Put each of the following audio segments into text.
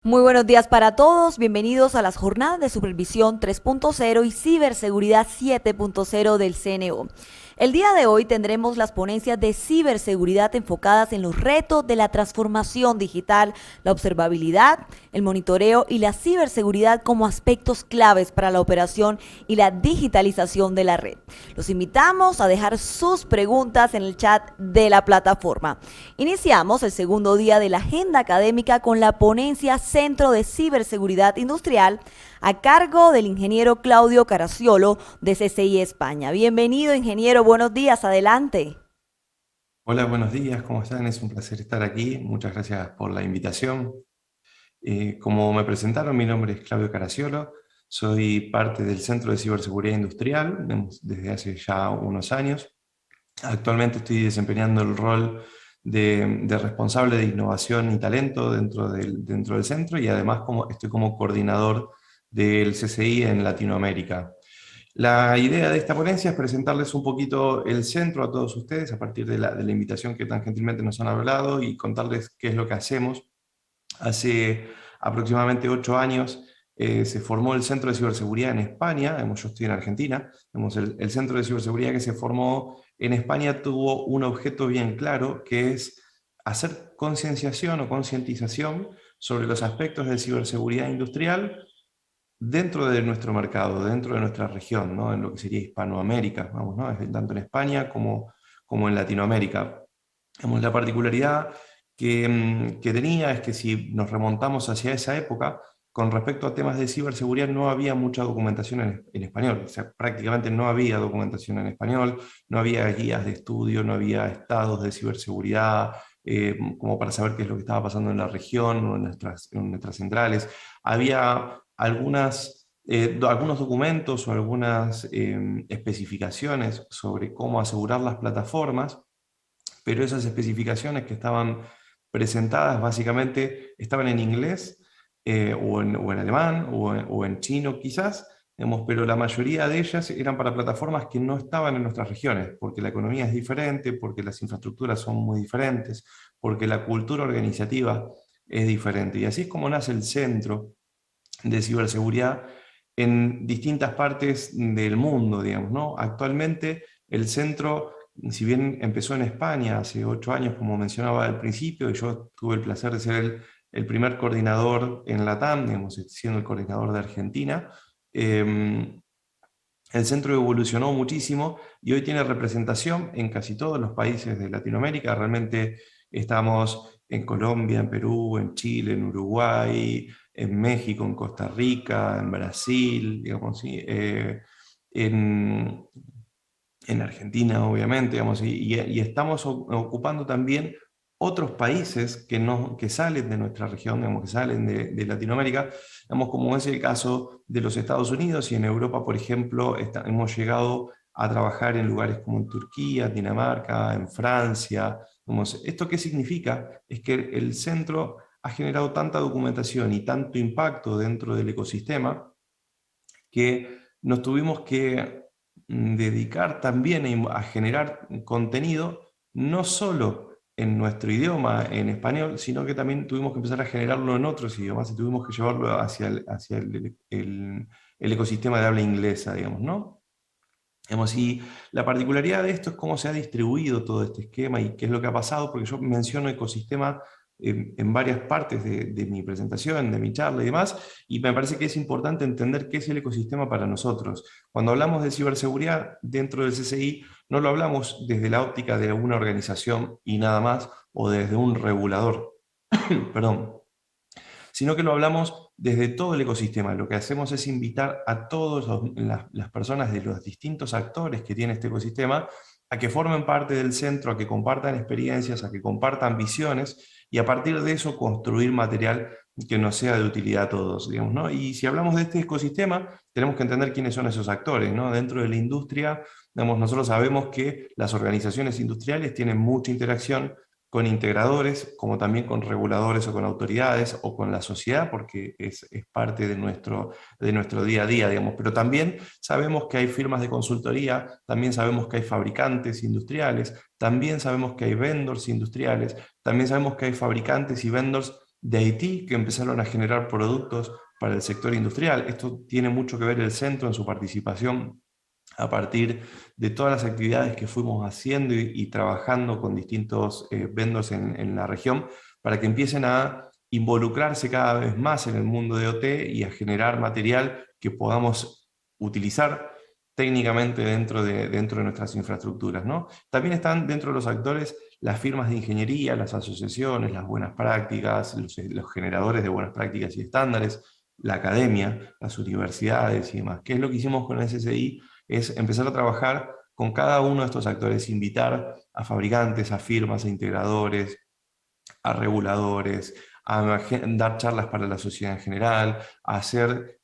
Muy buenos días para todos, bienvenidos a las jornadas de supervisión 3.0 y ciberseguridad 7.0 del CNO. El día de hoy tendremos las ponencias de ciberseguridad enfocadas en los retos de la transformación digital, la observabilidad, el monitoreo y la ciberseguridad como aspectos claves para la operación y la digitalización de la red. Los invitamos a dejar sus preguntas en el chat de la plataforma. Iniciamos el segundo día de la agenda académica con la ponencia Centro de Ciberseguridad Industrial a cargo del ingeniero Claudio Caracciolo de CCI España. Bienvenido, ingeniero, buenos días, adelante. Hola, buenos días, ¿cómo están? Es un placer estar aquí. Muchas gracias por la invitación. Como me presentaron, mi nombre es Claudio Caracciolo, soy parte del Centro de Ciberseguridad Industrial desde hace ya unos años. Actualmente estoy desempeñando el rol de responsable de innovación y talento dentro del centro, y además estoy como coordinador del CCI en Latinoamérica. La idea de esta ponencia es presentarles un poquito el centro a todos ustedes a partir de la invitación que tan gentilmente nos han hablado y contarles qué es lo que hacemos. Hace aproximadamente 8 años se formó el Centro de Ciberseguridad en España. Yo estoy en Argentina. El Centro de Ciberseguridad que se formó en España tuvo un objeto bien claro, que es hacer concienciación o concientización sobre los aspectos de ciberseguridad industrial dentro de nuestro mercado, dentro de nuestra región, ¿no? En lo que sería Hispanoamérica, vamos, ¿no? Tanto en España como en Latinoamérica. La particularidad que tenía es que si nos remontamos hacia esa época, con respecto a temas de ciberseguridad no había mucha documentación en español, o sea, prácticamente no había documentación en español, no había guías de estudio, no había estados de ciberseguridad, como para saber qué es lo que estaba pasando en la región o en nuestras centrales. Había algunos documentos o algunas especificaciones sobre cómo asegurar las plataformas, pero esas especificaciones que estaban presentadas básicamente estaban en inglés, o en alemán o en chino quizás, digamos, pero la mayoría de ellas eran para plataformas que no estaban en nuestras regiones, porque la economía es diferente, porque las infraestructuras son muy diferentes, porque la cultura organizativa es diferente. Y así es como nace el Centro de Ciberseguridad en distintas partes del mundo, digamos, ¿no? Actualmente el centro, si bien empezó en España hace 8 años, como mencionaba al principio, y yo tuve el placer de ser el primer coordinador en LATAM, digamos, siendo el coordinador de Argentina, el centro evolucionó muchísimo y hoy tiene representación en casi todos los países de Latinoamérica. Realmente estamos en Colombia, en Perú, en Chile, en Uruguay, en México, en Costa Rica, en Brasil, digamos, ¿sí? En Argentina, obviamente, digamos, y estamos ocupando también otros países que salen de nuestra región, digamos, que salen de Latinoamérica, digamos, como es el caso de los Estados Unidos, y en Europa, por ejemplo, hemos llegado a trabajar en lugares como en Turquía, Dinamarca, en Francia. Digamos, ¿esto qué significa? Es que el centro ha generado tanta documentación y tanto impacto dentro del ecosistema que nos tuvimos que dedicar también a generar contenido, no solo en nuestro idioma, en español, sino que también tuvimos que empezar a generarlo en otros idiomas y tuvimos que llevarlo hacia el ecosistema de habla inglesa, digamos, ¿no? Y la particularidad de esto es cómo se ha distribuido todo este esquema y qué es lo que ha pasado, porque yo menciono ecosistema en varias partes de mi presentación, de mi charla y demás, y me parece que es importante entender qué es el ecosistema para nosotros. Cuando hablamos de ciberseguridad dentro del CCI, no lo hablamos desde la óptica de una organización y nada más, o desde un regulador, perdón, sino que lo hablamos desde todo el ecosistema. Lo que hacemos es invitar a todas las personas de los distintos actores que tiene este ecosistema a que formen parte del centro, a que compartan experiencias, a que compartan visiones, y a partir de eso construir material que nos sea de utilidad a todos, digamos, ¿no? Y si hablamos de este ecosistema, tenemos que entender quiénes son esos actores, ¿no? Dentro de la industria, digamos, nosotros sabemos que las organizaciones industriales tienen mucha interacción con integradores, como también con reguladores o con autoridades o con la sociedad, porque es parte de nuestro día a día, digamos. Pero también sabemos que hay firmas de consultoría, también sabemos que hay fabricantes industriales, también sabemos que hay vendors industriales, también sabemos que hay fabricantes y vendors de Haití que empezaron a generar productos para el sector industrial. Esto tiene mucho que ver el centro en su participación a partir de todas las actividades que fuimos haciendo y trabajando con distintos vendors en la región para que empiecen a involucrarse cada vez más en el mundo de OT y a generar material que podamos utilizar técnicamente dentro de nuestras infraestructuras, ¿no? También están dentro de los actores las firmas de ingeniería, las asociaciones, las buenas prácticas, los generadores de buenas prácticas y estándares, la academia, las universidades y demás. ¿Qué es lo que hicimos con el SSI? Es empezar a trabajar con cada uno de estos actores, invitar a fabricantes, a firmas, a integradores, a reguladores, a dar charlas para la sociedad en general, a hacer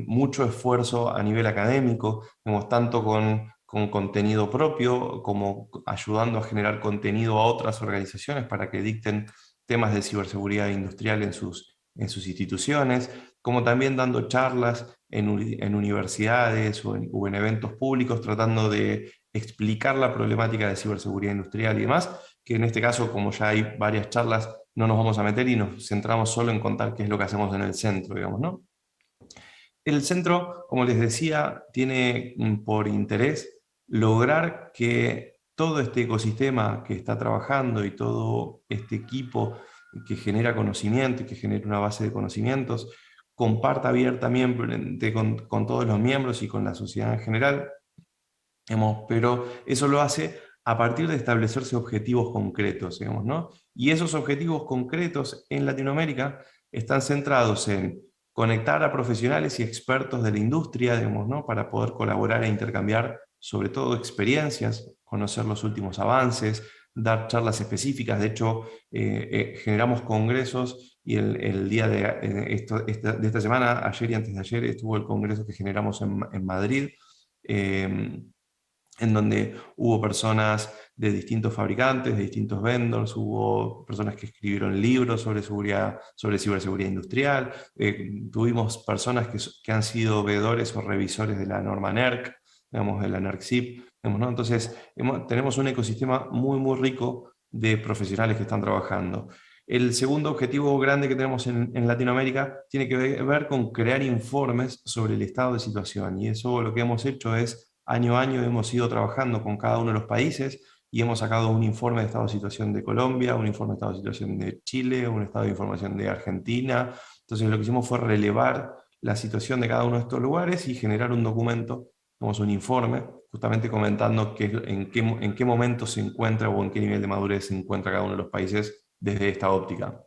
mucho esfuerzo a nivel académico, tanto con contenido propio, como ayudando a generar contenido a otras organizaciones para que dicten temas de ciberseguridad industrial en sus instituciones, como también dando charlas en universidades o en eventos públicos, tratando de explicar la problemática de ciberseguridad industrial y demás, que en este caso, como ya hay varias charlas, no nos vamos a meter y nos centramos solo en contar qué es lo que hacemos en el centro, digamos, ¿no? El centro, como les decía, tiene por interés lograr que todo este ecosistema que está trabajando y todo este equipo que genera conocimiento y que genera una base de conocimientos, comparta abiertamente con todos los miembros y con la sociedad en general, pero eso lo hace a partir de establecerse objetivos concretos, digamos, ¿no? Y esos objetivos concretos en Latinoamérica están centrados en conectar a profesionales y expertos de la industria, digamos, ¿no? Para poder colaborar e intercambiar sobre todo experiencias, conocer los últimos avances, dar charlas específicas. De hecho, generamos congresos y el día de esta semana, ayer y antes de ayer, estuvo el congreso que generamos en Madrid, en donde hubo personas de distintos fabricantes, de distintos vendors, hubo personas que escribieron libros sobre seguridad, sobre ciberseguridad industrial, tuvimos personas que han sido veedores o revisores de la norma NERC, digamos, de la NERC-CIP, digamos, ¿no? Entonces, tenemos un ecosistema muy, muy rico de profesionales que están trabajando. El segundo objetivo grande que tenemos en Latinoamérica tiene que ver con crear informes sobre el estado de situación, y eso lo que hemos hecho es año a año hemos ido trabajando con cada uno de los países y hemos sacado un informe de estado de situación de Colombia, un informe de estado de situación de Chile, un estado de información de Argentina. Entonces lo que hicimos fue relevar la situación de cada uno de estos lugares y generar un documento, como un informe, justamente comentando en qué momento se encuentra o en qué nivel de madurez se encuentra cada uno de los países desde esta óptica.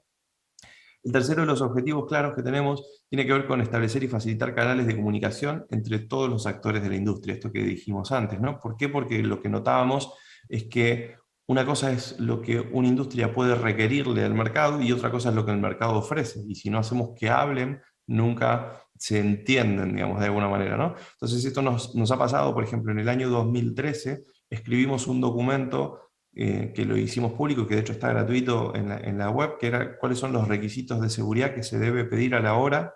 El tercero de los objetivos claros que tenemos tiene que ver con establecer y facilitar canales de comunicación entre todos los actores de la industria, esto que dijimos antes, ¿no? ¿Por qué? Porque lo que notábamos es que una cosa es lo que una industria puede requerirle al mercado y otra cosa es lo que el mercado ofrece, y si no hacemos que hablen, nunca se entienden, digamos, de alguna manera, ¿no? Entonces esto nos ha pasado, por ejemplo, en el año 2013 escribimos un documento que lo hicimos público y que de hecho está gratuito en la web, que era cuáles son los requisitos de seguridad que se debe pedir a la hora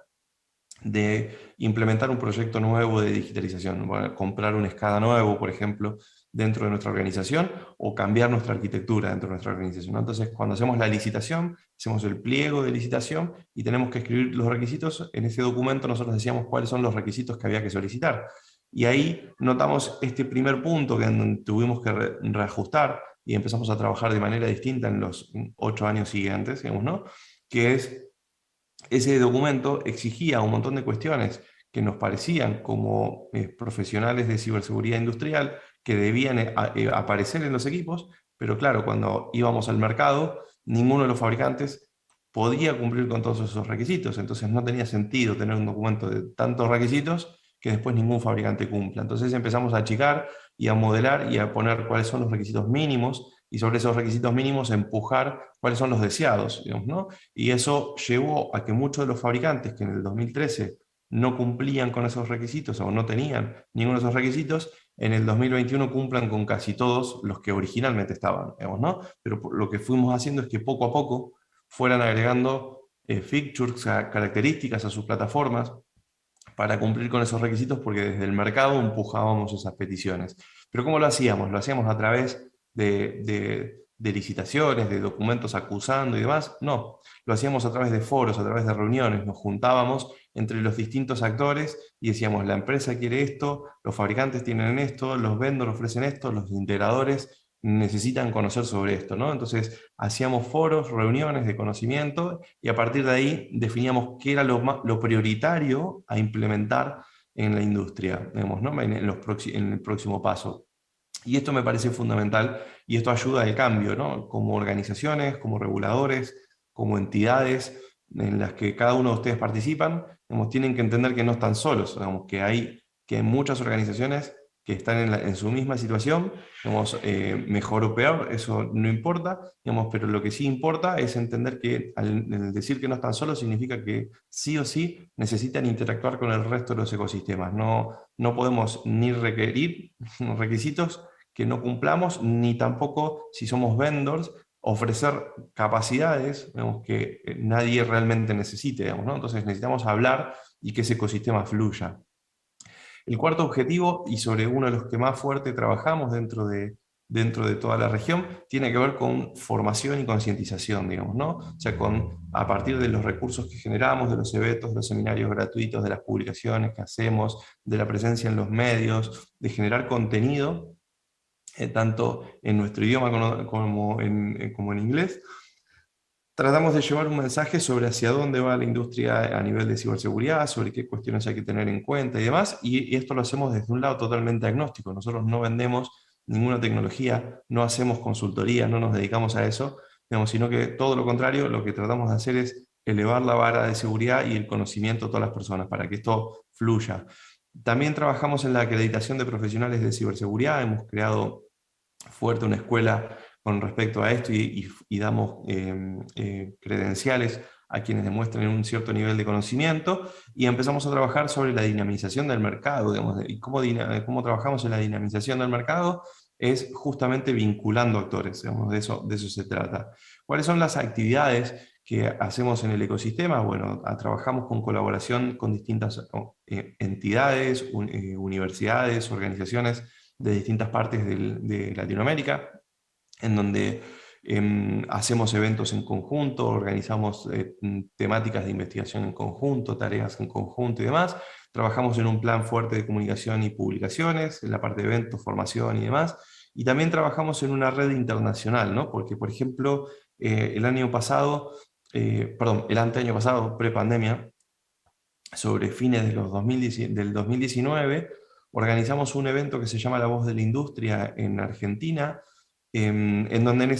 de implementar un proyecto nuevo de digitalización. Bueno, comprar un SCADA nuevo, por ejemplo, dentro de nuestra organización, o cambiar nuestra arquitectura dentro de nuestra organización, ¿no? Entonces, cuando hacemos la licitación, hacemos el pliego de licitación y tenemos que escribir los requisitos. En ese documento nosotros decíamos cuáles son los requisitos que había que solicitar. Y ahí notamos este primer punto que tuvimos que reajustar y empezamos a trabajar de manera distinta en los 8 años siguientes, digamos, ¿no? Que es, ese documento exigía un montón de cuestiones que nos parecían como profesionales de ciberseguridad industrial que debían aparecer en los equipos, pero claro, cuando íbamos al mercado, ninguno de los fabricantes podía cumplir con todos esos requisitos, entonces no tenía sentido tener un documento de tantos requisitos que después ningún fabricante cumpla. Entonces empezamos a achicar y a modelar y a poner cuáles son los requisitos mínimos, y sobre esos requisitos mínimos empujar cuáles son los deseados, digamos, ¿no? Y eso llevó a que muchos de los fabricantes que en el 2013 no cumplían con esos requisitos o no tenían ninguno de esos requisitos, en el 2021 cumplan con casi todos los que originalmente estaban, digamos, ¿no? Pero lo que fuimos haciendo es que poco a poco fueran agregando features, características a sus plataformas para cumplir con esos requisitos, porque desde el mercado empujábamos esas peticiones. Pero ¿cómo lo hacíamos? Lo hacíamos a través de de licitaciones, de documentos acusando y demás. No, lo hacíamos a través de foros, a través de reuniones, nos juntábamos entre los distintos actores y decíamos, la empresa quiere esto, los fabricantes tienen esto, los vendors ofrecen esto, los integradores necesitan conocer sobre esto, ¿no? Entonces hacíamos foros, reuniones de conocimiento y a partir de ahí definíamos qué era lo prioritario a implementar en la industria, digamos, ¿no? En el próximo paso. Y esto me parece fundamental y esto ayuda al cambio, ¿no? Como organizaciones, como reguladores, como entidades en las que cada uno de ustedes participan, digamos, tienen que entender que no están solos, digamos, que hay muchas organizaciones que están en su misma situación, digamos, mejor o peor, eso no importa, digamos, pero lo que sí importa es entender que al decir que no están solos significa que sí o sí necesitan interactuar con el resto de los ecosistemas. No, no podemos ni requerir requisitos que no cumplamos, ni tampoco, si somos vendors, ofrecer capacidades, digamos, que nadie realmente necesite, digamos, ¿no? Entonces necesitamos hablar y que ese ecosistema fluya. El cuarto objetivo, y sobre uno de los que más fuerte trabajamos dentro de toda la región, tiene que ver con formación y concientización, digamos, ¿no? O sea, a partir de los recursos que generamos, de los eventos, de los seminarios gratuitos, de las publicaciones que hacemos, de la presencia en los medios, de generar contenido, tanto en nuestro idioma como en inglés, tratamos de llevar un mensaje sobre hacia dónde va la industria a nivel de ciberseguridad, sobre qué cuestiones hay que tener en cuenta y demás, y esto lo hacemos desde un lado totalmente agnóstico. Nosotros no vendemos ninguna tecnología, no hacemos consultoría, no nos dedicamos a eso, digamos, sino que todo lo contrario, lo que tratamos de hacer es elevar la vara de seguridad y el conocimiento de todas las personas para que esto fluya. También trabajamos en la acreditación de profesionales de ciberseguridad, hemos creado fuerte una escuela con respecto a esto y damos credenciales a quienes demuestren un cierto nivel de conocimiento y empezamos a trabajar sobre la dinamización del mercado, digamos, y cómo trabajamos en la dinamización del mercado es justamente vinculando actores, digamos, de eso se trata. ¿Cuáles son las actividades que hacemos en el ecosistema? Bueno, trabajamos con colaboración con distintas entidades, universidades, organizaciones de distintas partes de Latinoamérica, en donde hacemos eventos en conjunto, organizamos temáticas de investigación en conjunto, tareas en conjunto y demás. Trabajamos en un plan fuerte de comunicación y publicaciones, en la parte de eventos, formación y demás. Y también trabajamos en una red internacional, ¿no? Porque, por ejemplo, el anteaño pasado, pre-pandemia, sobre fines de del 2019, organizamos un evento que se llama La Voz de la Industria en Argentina, en donde en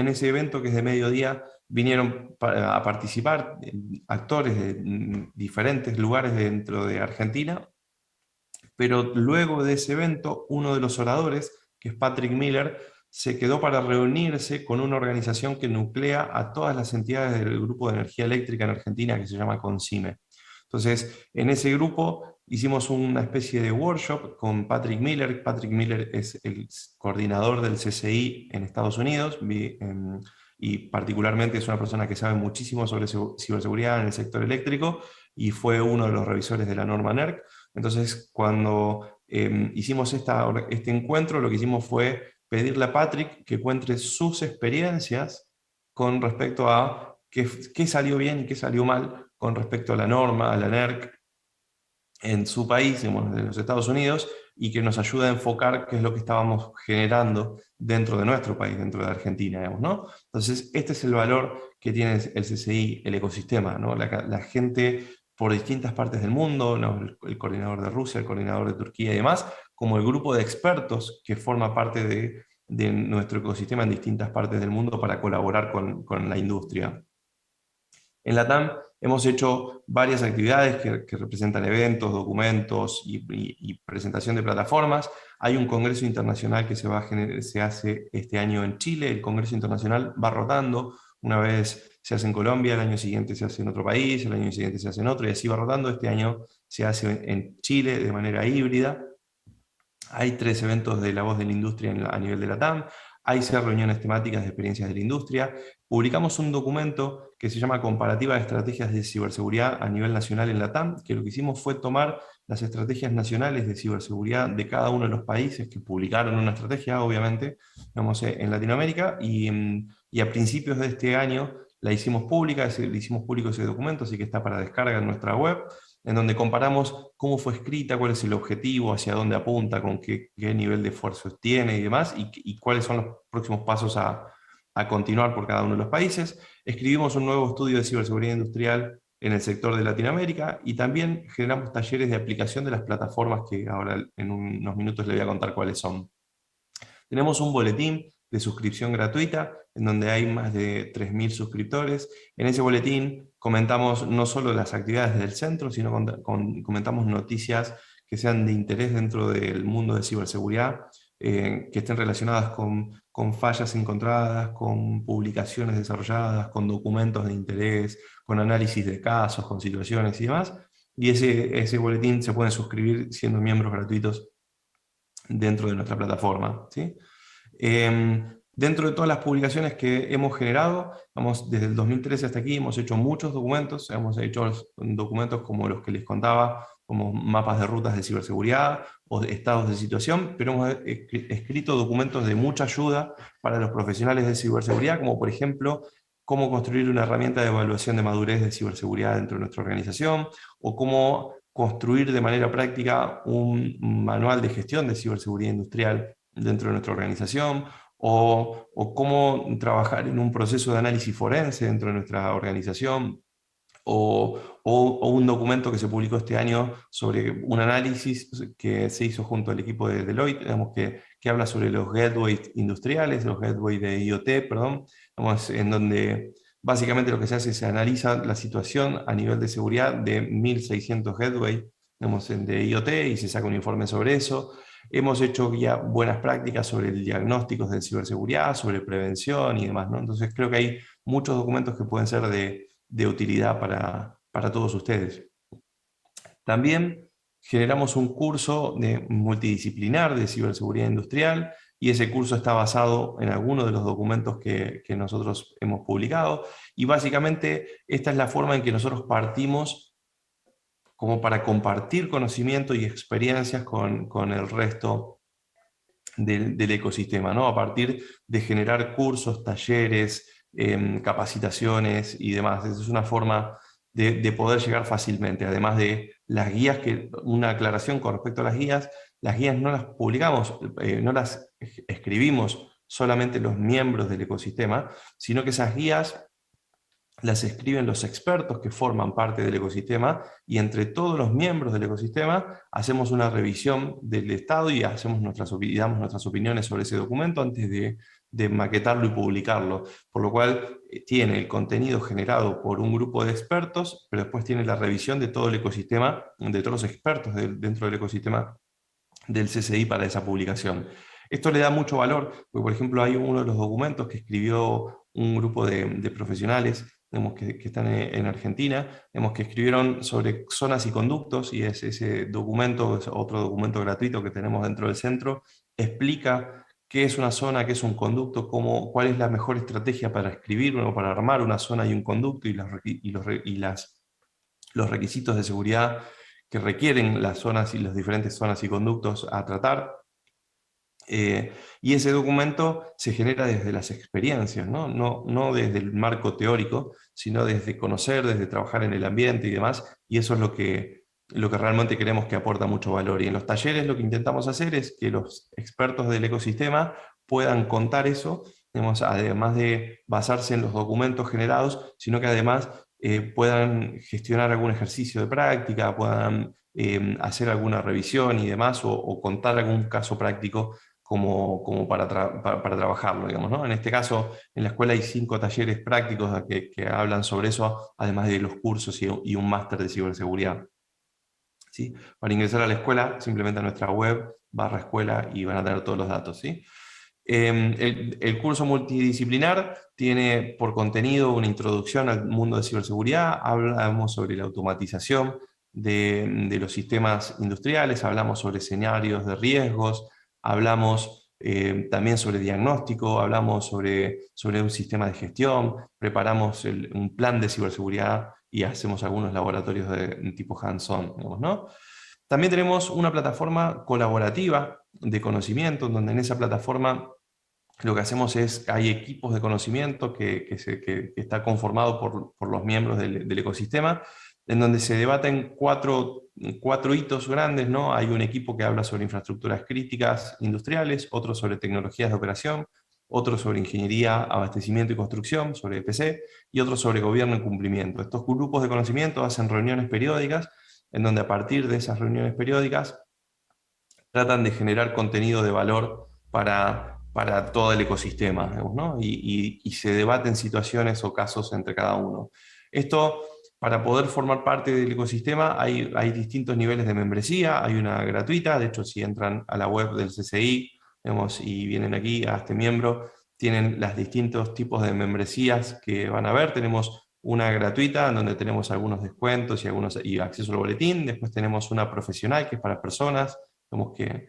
ese evento, que es de mediodía, vinieron a participar actores de diferentes lugares dentro de Argentina, pero luego de ese evento, uno de los oradores, que es Patrick Miller, se quedó para reunirse con una organización que nuclea a todas las entidades del Grupo de Energía Eléctrica en Argentina, que se llama CONCIME. Entonces, en ese grupo hicimos una especie de workshop con Patrick Miller. Patrick Miller es el coordinador del CCI en Estados Unidos y particularmente es una persona que sabe muchísimo sobre ciberseguridad en el sector eléctrico y fue uno de los revisores de la norma NERC. Entonces, cuando hicimos este encuentro, lo que hicimos fue pedirle a Patrick que cuente sus experiencias con respecto a qué salió bien y qué salió mal con respecto a la norma, a la NERC, en su país, digamos, de los Estados Unidos, y que nos ayude a enfocar qué es lo que estábamos generando dentro de nuestro país, dentro de Argentina, digamos, ¿no? Entonces, este es el valor que tiene el CCI, el ecosistema, ¿no? La gente por distintas partes del mundo, ¿no? El coordinador de Rusia, el coordinador de Turquía y demás, como el grupo de expertos que forma parte de nuestro ecosistema en distintas partes del mundo para colaborar con la industria. En la TAM hemos hecho varias actividades que representan eventos, documentos y presentación de plataformas. Hay un congreso internacional que se hace este año en Chile. El congreso internacional va rotando. Una vez se hace en Colombia, el año siguiente se hace en otro país, el año siguiente se hace en otro, y así va rotando. Este año se hace en Chile de manera híbrida. Hay 3 eventos de La Voz de la Industria a nivel de la TAM. hay 6 reuniones temáticas de experiencias de la industria. Publicamos un documento que se llama Comparativa de Estrategias de Ciberseguridad a nivel nacional en LATAM, que lo que hicimos fue tomar las estrategias nacionales de ciberseguridad de cada uno de los países que publicaron una estrategia, obviamente, digamos, en Latinoamérica, y a principios de este año la hicimos pública, le hicimos público ese documento, así que está para descarga en nuestra web, en donde comparamos cómo fue escrita, cuál es el objetivo, hacia dónde apunta, con qué nivel de esfuerzo tiene y demás, y cuáles son los próximos pasos a continuar por cada uno de los países. Escribimos un nuevo estudio de ciberseguridad industrial en el sector de Latinoamérica, y también generamos talleres de aplicación de las plataformas que ahora en unos minutos les voy a contar cuáles son. Tenemos un boletín de suscripción gratuita, en donde hay más de 3.000 suscriptores. En ese boletín comentamos no solo las actividades del centro, sino comentamos noticias que sean de interés dentro del mundo de ciberseguridad, que estén relacionadas con fallas encontradas, con publicaciones desarrolladas, con documentos de interés, con análisis de casos, con situaciones y demás. Y ese boletín se pueden suscribir siendo miembros gratuitos dentro de nuestra plataforma, ¿sí? Dentro de todas las publicaciones que hemos generado, desde el 2013 hasta aquí hemos hecho muchos documentos, hemos hecho documentos como los que les contaba, como mapas de rutas de ciberseguridad o de estados de situación, pero hemos escrito documentos de mucha ayuda para los profesionales de ciberseguridad, como por ejemplo, cómo construir una herramienta de evaluación de madurez de ciberseguridad dentro de nuestra organización, o cómo construir de manera práctica un manual de gestión de ciberseguridad industrial dentro de nuestra organización, o cómo trabajar en un proceso de análisis forense dentro de nuestra organización, o un documento que se publicó este año sobre un análisis que se hizo junto al equipo de Deloitte, digamos, que habla sobre los gateways industriales, los gateways de IoT, perdón, digamos, en donde básicamente lo que se hace es se analiza la situación a nivel de seguridad de 1.600 gateways, digamos, de IoT, y se saca un informe sobre eso. Hemos hecho ya buenas prácticas sobre el diagnóstico de ciberseguridad, sobre prevención y demás, ¿no? Entonces creo que hay muchos documentos que pueden ser de utilidad para todos ustedes. También generamos un curso multidisciplinar de ciberseguridad industrial, y ese curso está basado en algunos de los documentos que nosotros hemos publicado, y básicamente esta es la forma en que nosotros partimos como para compartir conocimiento y experiencias con el resto del ecosistema, ¿no? A partir de generar cursos, talleres, capacitaciones y demás. Esa es una forma de poder llegar fácilmente, además de las guías, una aclaración con respecto a las guías no las publicamos, no las escribimos solamente los miembros del ecosistema, sino que esas guías las escriben los expertos que forman parte del ecosistema, y entre todos los miembros del ecosistema hacemos una revisión del estado y damos nuestras opiniones sobre ese documento antes de maquetarlo y publicarlo, por lo cual tiene el contenido generado por un grupo de expertos, pero después tiene la revisión de todo el ecosistema, de todos los expertos dentro del ecosistema del CCI para esa publicación. Esto le da mucho valor, porque por ejemplo hay uno de los documentos que escribió un grupo de profesionales que están en Argentina, que escribieron sobre zonas y conductos, y ese documento, es otro documento gratuito que tenemos dentro del centro, explica qué es una zona, qué es un conducto, cuál es la mejor estrategia para escribir o para armar una zona y un conducto, y los requisitos de seguridad que requieren las zonas y las diferentes zonas y conductos a tratar. Y ese documento se genera desde las experiencias, ¿no? No desde el marco teórico, sino desde conocer, desde trabajar en el ambiente y demás, y eso es lo que realmente creemos que aporta mucho valor. Y en los talleres lo que intentamos hacer es que los expertos del ecosistema puedan contar eso, digamos, además de basarse en los documentos generados, sino que además puedan gestionar algún ejercicio de práctica, puedan hacer alguna revisión y demás, o contar algún caso práctico como para trabajarlo, digamos, ¿no? En este caso, en la escuela hay 5 talleres prácticos que hablan sobre eso, además de los cursos y un máster de ciberseguridad, ¿sí? Para ingresar a la escuela, simplemente a nuestra web, /escuela, y van a tener todos los datos, ¿sí? El curso multidisciplinar tiene por contenido una introducción al mundo de ciberseguridad, hablamos sobre la automatización de los sistemas industriales, hablamos sobre escenarios de riesgos, hablamos también sobre diagnóstico, hablamos sobre un sistema de gestión, preparamos un plan de ciberseguridad y hacemos algunos laboratorios de tipo hands-on, digamos, ¿no? También tenemos una plataforma colaborativa de conocimiento, donde en esa plataforma lo que hacemos es, hay equipos de conocimiento que está conformado por los miembros del ecosistema, en donde se debaten cuatro hitos grandes, ¿no? Hay un equipo que habla sobre infraestructuras críticas industriales, otro sobre tecnologías de operación, otro sobre ingeniería, abastecimiento y construcción, sobre EPC, y otro sobre gobierno y cumplimiento. Estos grupos de conocimiento hacen reuniones periódicas, en donde a partir de esas reuniones periódicas tratan de generar contenido de valor para todo el ecosistema, digamos, ¿no? Y se debaten situaciones o casos entre cada uno. Esto, para poder formar parte del ecosistema, hay distintos niveles de membresía, hay una gratuita, de hecho si entran a la web del CCI, digamos, y vienen aquí a este miembro, tienen los distintos tipos de membresías que van a ver. Tenemos una gratuita, en donde tenemos algunos descuentos y acceso al boletín. Después tenemos una profesional, que es para personas digamos, que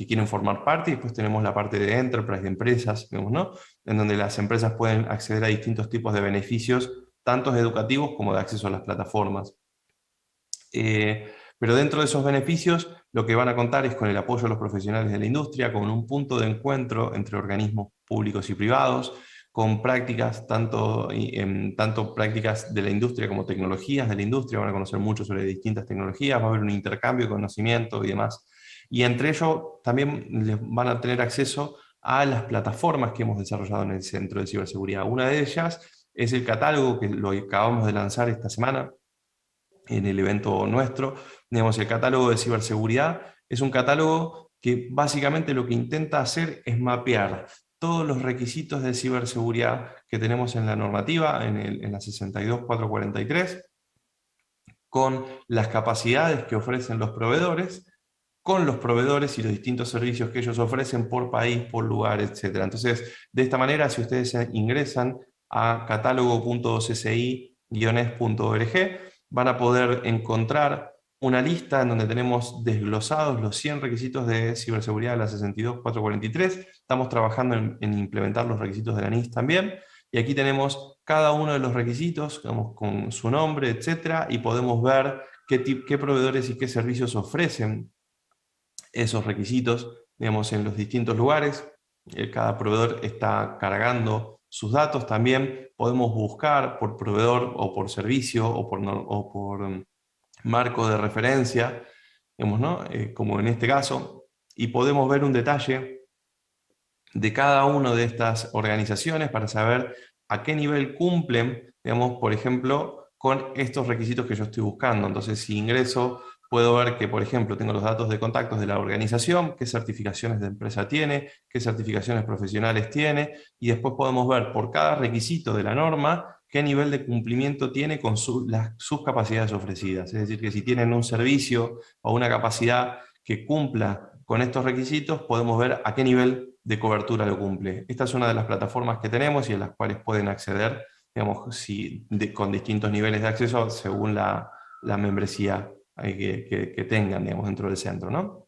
quieren formar parte, y después tenemos la parte de enterprise, de empresas, digamos, ¿no? En donde las empresas pueden acceder a distintos tipos de beneficios, tanto educativos como de acceso a las plataformas. Pero dentro de esos beneficios, lo que van a contar es con el apoyo de los profesionales de la industria, con un punto de encuentro entre organismos públicos y privados, con prácticas, tanto prácticas de la industria como tecnologías de la industria. Van a conocer mucho sobre distintas tecnologías, va a haber un intercambio de conocimiento y demás. Y entre ello también les van a tener acceso a las plataformas que hemos desarrollado en el Centro de Ciberseguridad. Una de ellas es el catálogo, que lo acabamos de lanzar esta semana en el evento nuestro. Digamos, el catálogo de ciberseguridad es un catálogo que básicamente lo que intenta hacer es mapear todos los requisitos de ciberseguridad que tenemos en la normativa, en la 62443, con las capacidades que ofrecen los proveedores, con los proveedores y los distintos servicios que ellos ofrecen por país, por lugar, etc. Entonces, de esta manera, si ustedes ingresan a catálogo.cci-es.org, van a poder encontrar una lista en donde tenemos desglosados los 100 requisitos de ciberseguridad de la 62443. Estamos trabajando en implementar los requisitos de la NIST también, y aquí tenemos cada uno de los requisitos, digamos, con su nombre, etc., y podemos ver qué proveedores y qué servicios ofrecen esos requisitos, digamos, en los distintos lugares. Cada proveedor está cargando sus datos. También podemos buscar por proveedor o por servicio o por marco de referencia, digamos, ¿no? Como en este caso, y podemos ver un detalle de cada una de estas organizaciones para saber a qué nivel cumplen, digamos, por ejemplo, con estos requisitos que yo estoy buscando. Entonces, si ingreso, puedo ver que, por ejemplo, tengo los datos de contactos de la organización, qué certificaciones de empresa tiene, qué certificaciones profesionales tiene, y después podemos ver por cada requisito de la norma qué nivel de cumplimiento tiene con sus capacidades ofrecidas. Es decir, que si tienen un servicio o una capacidad que cumpla con estos requisitos, podemos ver a qué nivel de cobertura lo cumple. Esta es una de las plataformas que tenemos y a las cuales pueden acceder, digamos, con distintos niveles de acceso según la membresía que tengan, digamos, dentro del centro, ¿no?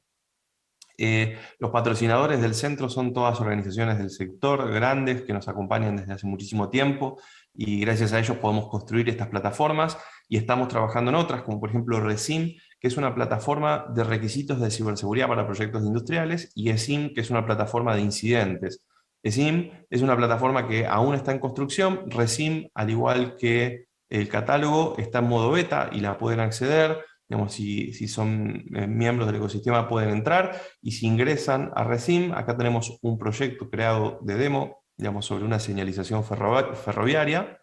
Los patrocinadores del centro son todas organizaciones del sector, grandes, que nos acompañan desde hace muchísimo tiempo, y gracias a ellos podemos construir estas plataformas, y estamos trabajando en otras, como por ejemplo RECIM, que es una plataforma de requisitos de ciberseguridad para proyectos industriales, y ESIM, que es una plataforma de incidentes. ESIM es una plataforma que aún está en construcción. RECIM, al igual que el catálogo, está en modo beta y la pueden acceder. Digamos, si son miembros del ecosistema pueden entrar, y si ingresan a RECIM, acá tenemos un proyecto creado de demo, digamos, sobre una señalización ferroviaria.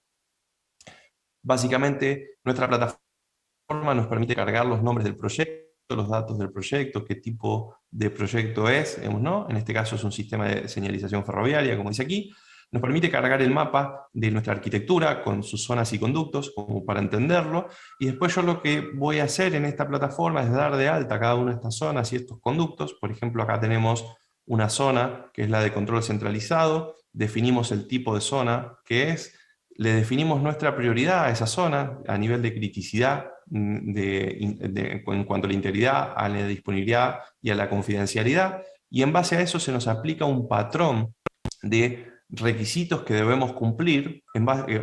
Básicamente, nuestra plataforma nos permite cargar los nombres del proyecto, los datos del proyecto, qué tipo de proyecto es, digamos, ¿no? En este caso es un sistema de señalización ferroviaria, como dice aquí. Nos permite cargar el mapa de nuestra arquitectura con sus zonas y conductos, como para entenderlo, y después yo lo que voy a hacer en esta plataforma es dar de alta cada una de estas zonas y estos conductos. Por ejemplo, acá tenemos una zona que es la de control centralizado, definimos el tipo de zona que es, le definimos nuestra prioridad a esa zona a nivel de criticidad, en cuanto a la integridad, a la disponibilidad y a la confidencialidad, y en base a eso se nos aplica un patrón de requisitos que debemos cumplir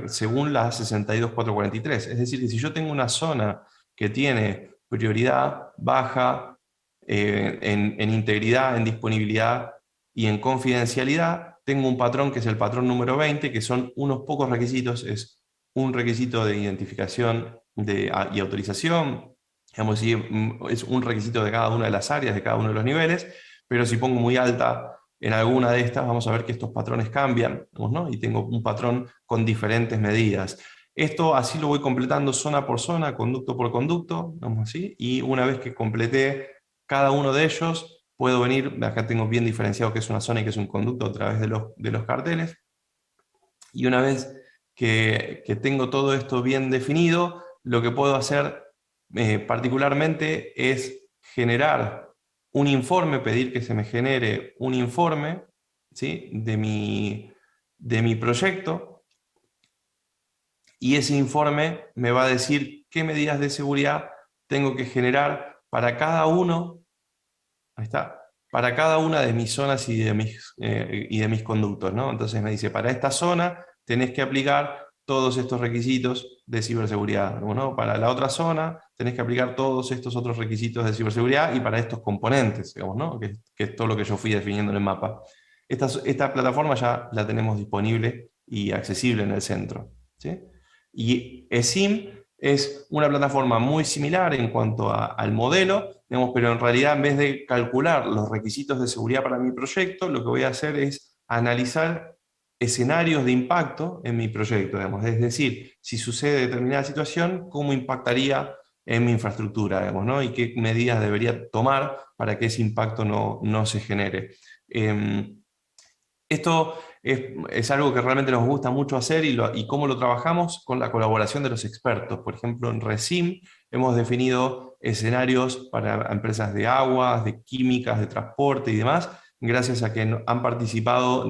según la 62443. Es decir, que si yo tengo una zona que tiene prioridad baja en integridad, en disponibilidad y en confidencialidad, tengo un patrón que es el patrón número 20, que son unos pocos requisitos, es un requisito de identificación y autorización, digamos, si es un requisito de cada una de las áreas, de cada uno de los niveles, pero si pongo muy alta en alguna de estas, vamos a ver que estos patrones cambian, ¿no? Y tengo un patrón con diferentes medidas. Esto así lo voy completando zona por zona, conducto por conducto, vamos así, y una vez que completé cada uno de ellos, puedo venir, acá tengo bien diferenciado que es una zona y que es un conducto a través de los carteles, y una vez que tengo todo esto bien definido, lo que puedo hacer particularmente es generar un informe, pedir que se me genere un informe, ¿sí?, de mi proyecto, y ese informe me va a decir qué medidas de seguridad tengo que generar para cada uno, ahí está, para cada una de mis zonas y de mis conductos, ¿no? Entonces me dice, para esta zona tenés que aplicar todos estos requisitos de ciberseguridad, ¿no? Para la otra zona tenés que aplicar todos estos otros requisitos de ciberseguridad y para estos componentes, digamos, ¿no? Que es todo lo que yo fui definiendo en el mapa. Esta plataforma ya la tenemos disponible y accesible en el centro, ¿sí? Y ESIM es una plataforma muy similar en cuanto al modelo, digamos, pero en realidad en vez de calcular los requisitos de seguridad para mi proyecto, lo que voy a hacer es analizar escenarios de impacto en mi proyecto, digamos. Es decir, si sucede determinada situación, cómo impactaría en mi infraestructura, digamos, ¿no? Y qué medidas debería tomar para que ese impacto no se genere. Esto es algo que realmente nos gusta mucho hacer y cómo lo trabajamos con la colaboración de los expertos. Por ejemplo, en RESIM hemos definido escenarios para empresas de aguas, de químicas, de transporte y demás, gracias a que han participado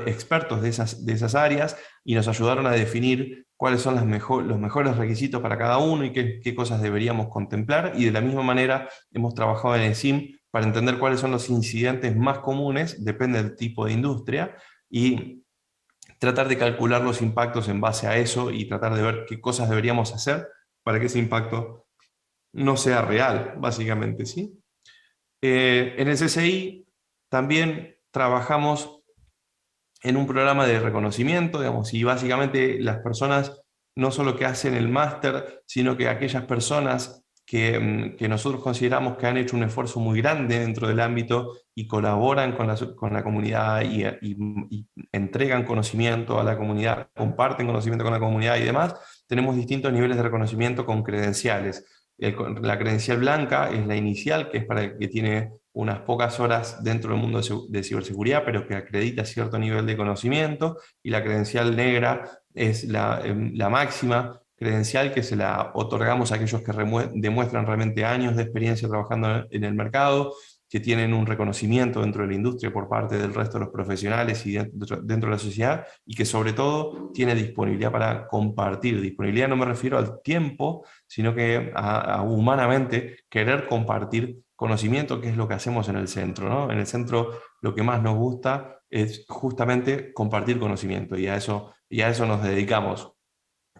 expertos de esas áreas y nos ayudaron a definir cuáles son los mejores requisitos para cada uno y qué cosas deberíamos contemplar. Y de la misma manera hemos trabajado en el SIM para entender cuáles son los incidentes más comunes, depende del tipo de industria, y tratar de calcular los impactos en base a eso y tratar de ver qué cosas deberíamos hacer para que ese impacto no sea real, básicamente, ¿sí? En el CCI también trabajamos en un programa de reconocimiento, digamos, y básicamente las personas no solo que hacen el máster, sino que aquellas personas que nosotros consideramos que han hecho un esfuerzo muy grande dentro del ámbito y colaboran con la comunidad y entregan conocimiento a la comunidad, comparten conocimiento con la comunidad y demás, tenemos distintos niveles de reconocimiento con credenciales. La credencial blanca es la inicial, que es para el que tiene unas pocas horas dentro del mundo de ciberseguridad, pero que acredita cierto nivel de conocimiento, y la credencial negra es la máxima credencial que se la otorgamos a aquellos que demuestran realmente años de experiencia trabajando en el mercado, que tienen un reconocimiento dentro de la industria por parte del resto de los profesionales y dentro de la sociedad, y que sobre todo tiene disponibilidad para compartir. Disponibilidad no me refiero al tiempo, sino que a humanamente querer compartir conocimiento, que es lo que hacemos en el centro, ¿no? En el centro lo que más nos gusta es justamente compartir conocimiento, y a eso nos dedicamos.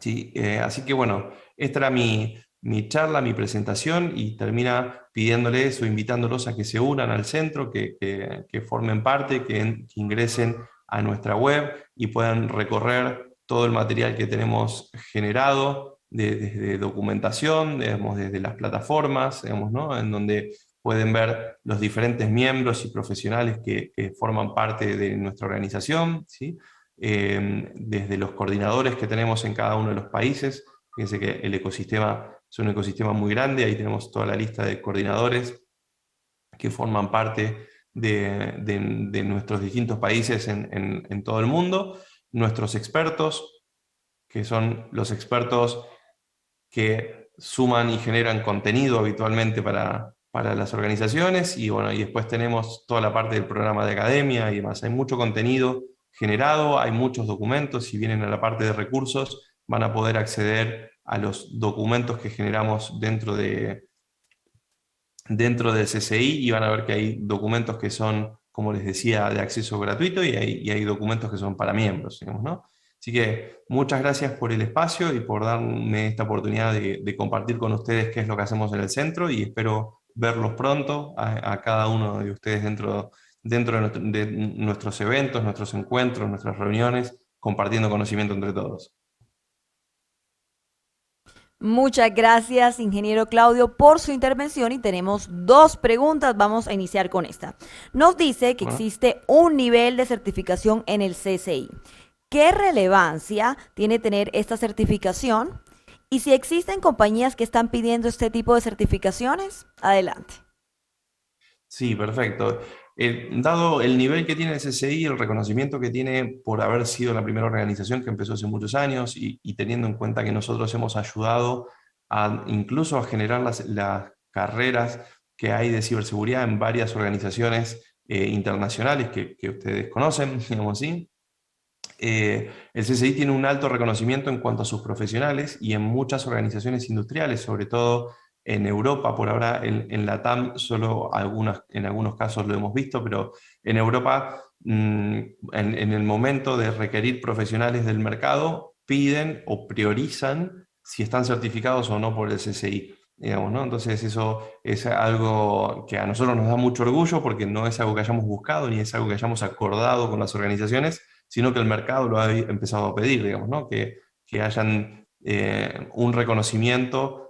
¿Sí? Así que bueno, esta era mi charla, mi presentación, y termina pidiéndoles o invitándolos a que se unan al centro, que formen parte, que ingresen a nuestra web y puedan recorrer todo el material que tenemos generado, desde documentación, digamos, desde las plataformas, digamos, ¿no? En donde pueden ver los diferentes miembros y profesionales que forman parte de nuestra organización, ¿sí? Desde los coordinadores que tenemos en cada uno de los países. Fíjense que el ecosistema es un ecosistema muy grande, ahí tenemos toda la lista de coordinadores que forman parte de nuestros distintos países en todo el mundo, nuestros expertos, que son los expertos que suman y generan contenido habitualmente para las organizaciones, y bueno, y después tenemos toda la parte del programa de academia y demás. Hay mucho contenido generado, hay muchos documentos. Si vienen a la parte de recursos, van a poder acceder a los documentos que generamos dentro de dentro del CCI y van a ver que hay documentos que son, como les decía, de acceso gratuito y hay documentos que son para miembros, digamos, ¿no? Así que muchas gracias por el espacio y por darme esta oportunidad de compartir con ustedes qué es lo que hacemos en el centro y espero verlos pronto a cada uno de ustedes dentro de nuestros eventos, nuestros encuentros, nuestras reuniones, compartiendo conocimiento entre todos. Muchas gracias, ingeniero Claudio, por su intervención y tenemos dos preguntas. Vamos a iniciar con esta. Nos dice que Bueno, existe un nivel de certificación en el CCI. ¿Qué relevancia tiene tener esta certificación? Y si existen compañías que están pidiendo este tipo de certificaciones, adelante. sí, perfecto. Dado el nivel que tiene el CCI, el reconocimiento que tiene por haber sido la primera organización que empezó hace muchos años y teniendo en cuenta que nosotros hemos ayudado incluso a generar las carreras que hay de ciberseguridad en varias organizaciones internacionales que ustedes conocen, digamos así. El CCI tiene un alto reconocimiento en cuanto a sus profesionales y en muchas organizaciones industriales, sobre todo en Europa. Por ahora en la TAM solo en algunos casos lo hemos visto, pero en Europa, en el momento de requerir profesionales del mercado, piden o priorizan si están certificados o no por el CCI. Digamos, ¿no? Entonces eso es algo que a nosotros nos da mucho orgullo porque no es algo que hayamos buscado ni es algo que hayamos acordado con las organizaciones, sino que el mercado lo ha empezado a pedir, digamos, ¿no? Que hayan un reconocimiento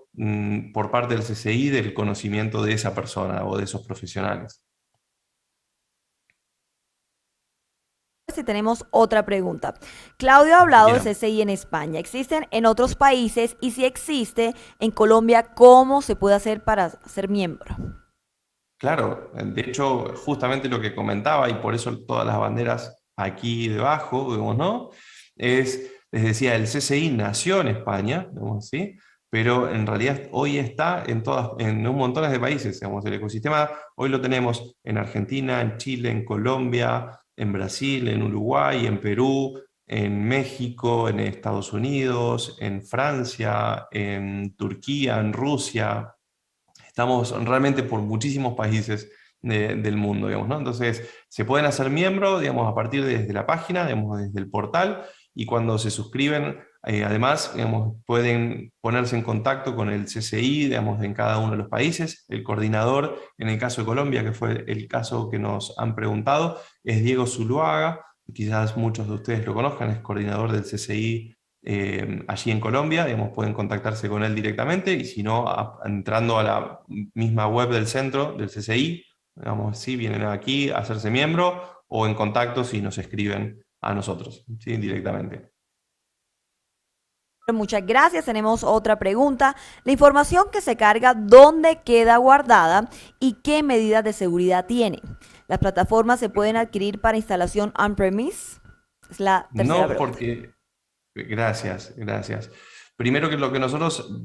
por parte del CCI del conocimiento de esa persona o de esos profesionales. Si tenemos otra pregunta. Claudio ha hablado de Bien, CCI en España. ¿Existen en otros países? Y si existe en Colombia, ¿cómo se puede hacer para ser miembro? claro, de hecho, justamente lo que comentaba, y por eso todas las banderas aquí debajo, digamos, ¿no? Les decía, el CCI nació en España, digamos, ¿sí? Pero en realidad hoy está en un montón de países, digamos, el ecosistema hoy lo tenemos en Argentina, en Chile, en Colombia, en Brasil, en Uruguay, en Perú, en México, en Estados Unidos, en Francia, en Turquía, en Rusia. Estamos realmente por muchísimos países del mundo, digamos, ¿no? Entonces, se pueden hacer miembros, digamos, a partir de desde la página, digamos, desde el portal, y cuando se suscriben, además, digamos, pueden ponerse en contacto con el CCI, digamos, en cada uno de los países. El coordinador, en el caso de Colombia, que fue el caso que nos han preguntado, es Diego Zuluaga, quizás muchos de ustedes lo conozcan, es coordinador del CCI allí en Colombia, digamos, pueden contactarse con él directamente y si no, entrando a la misma web del centro, del CCI, digamos, sí, vienen aquí a hacerse miembro o en contacto si nos escriben a nosotros, ¿sí? Directamente. Muchas gracias. Tenemos otra pregunta. La información que se carga, ¿dónde queda guardada y qué medidas de seguridad tiene? ¿Las plataformas se pueden adquirir para instalación on-premise? Es la tercera No pregunta. porque, gracias, gracias. Primero que lo que nosotros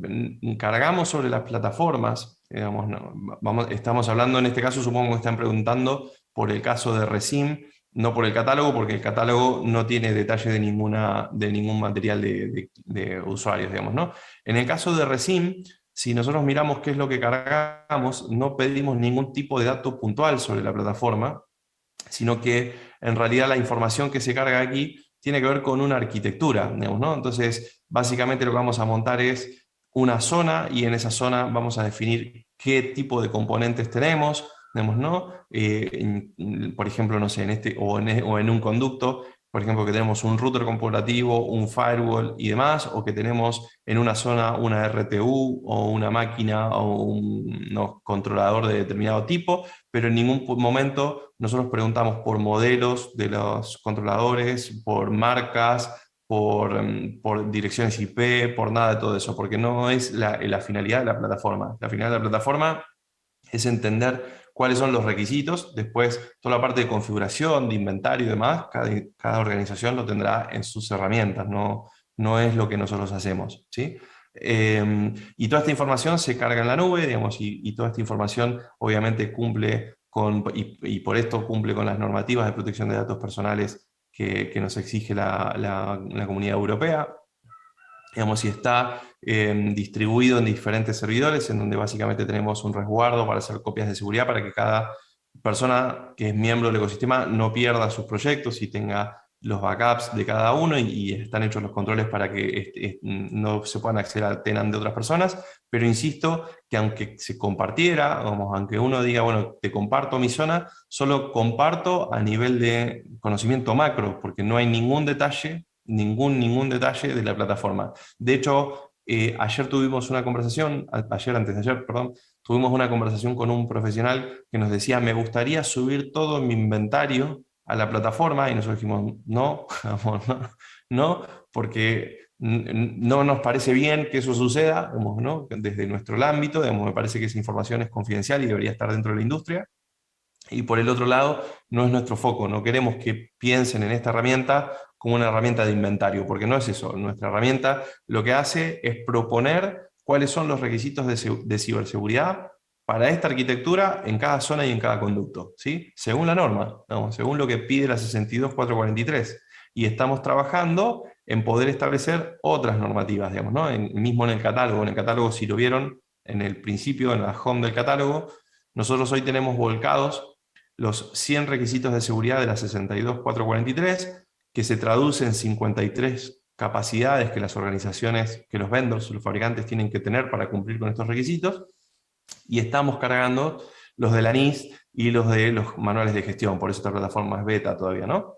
cargamos sobre las plataformas, digamos, estamos hablando en este caso, supongo que están preguntando por el caso de Resim, no por el catálogo, porque el catálogo no tiene detalle de ningún material de usuarios, digamos, ¿no? En el caso de Resim, si nosotros miramos qué es lo que cargamos, no pedimos ningún tipo de dato puntual sobre la plataforma, sino que en realidad la información que se carga aquí tiene que ver con una arquitectura, digamos, ¿no? Entonces, básicamente lo que vamos a montar es una zona y en esa zona vamos a definir qué tipo de componentes tenemos, digamos, ¿no? Por ejemplo, no sé, o en un conducto, por ejemplo, que tenemos un router corporativo, un firewall y demás, o que tenemos en una zona una RTU o una máquina o un no, controlador de determinado tipo, pero en ningún momento nosotros preguntamos por modelos de los controladores, por marcas, por direcciones IP, por nada de todo eso, porque no es la finalidad de la plataforma. La finalidad de la plataforma es entender cuáles son los requisitos, después toda la parte de configuración, de inventario y demás, cada organización lo tendrá en sus herramientas, no es lo que nosotros hacemos, ¿sí? Y toda esta información se carga en la nube, digamos, y toda esta información obviamente y por esto cumple con las normativas de protección de datos personales que nos exige la Comunidad Europea. digamos, y está distribuido en diferentes servidores, en donde básicamente tenemos un resguardo para hacer copias de seguridad para que cada persona que es miembro del ecosistema no pierda sus proyectos y tenga los backups de cada uno y están hechos los controles para que no se puedan acceder al tenant de otras personas, pero insisto que aunque se compartiera, vamos, aunque uno diga, bueno, te comparto mi zona, solo comparto a nivel de conocimiento macro, porque no hay ningún detalle, ningún detalle de la plataforma. De hecho, ayer tuvimos una conversación, antes de ayer, perdón, tuvimos una conversación con un profesional que nos decía, me gustaría subir todo mi inventario a la plataforma, y nosotros dijimos, no, amor, no, no, porque no nos parece bien que eso suceda, digamos, ¿no? Desde nuestro ámbito, digamos, me parece que esa información es confidencial y debería estar dentro de la industria. Y por el otro lado, no es nuestro foco, no queremos que piensen en esta herramienta como una herramienta de inventario, porque no es eso. Nuestra herramienta lo que hace es proponer cuáles son los requisitos de ciberseguridad para esta arquitectura en cada zona y en cada conducto, ¿sí? Según la norma, ¿no? Según lo que pide la 62443. Y estamos trabajando en poder establecer otras normativas, digamos, ¿no? Mismo en el catálogo, si lo vieron en el principio, en la home del catálogo, nosotros hoy tenemos volcados los 100 requisitos de seguridad de la 62443, que se traduce en 53 capacidades que las organizaciones, que los vendors, los fabricantes tienen que tener para cumplir con estos requisitos, y estamos cargando los de la NIS y los de los manuales de gestión, por eso esta plataforma es beta todavía, ¿no?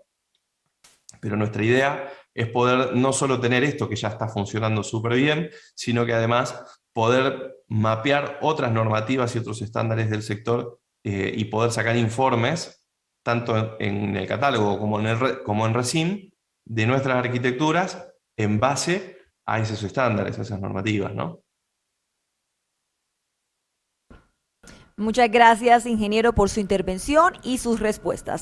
Pero nuestra idea es poder no solo tener esto que ya está funcionando súper bien, sino que además poder mapear otras normativas y otros estándares del sector y poder sacar informes, tanto en el catálogo como en RESIM, de nuestras arquitecturas en base a esos estándares, a esas normativas, ¿no? Muchas gracias, ingeniero, por su intervención y sus respuestas.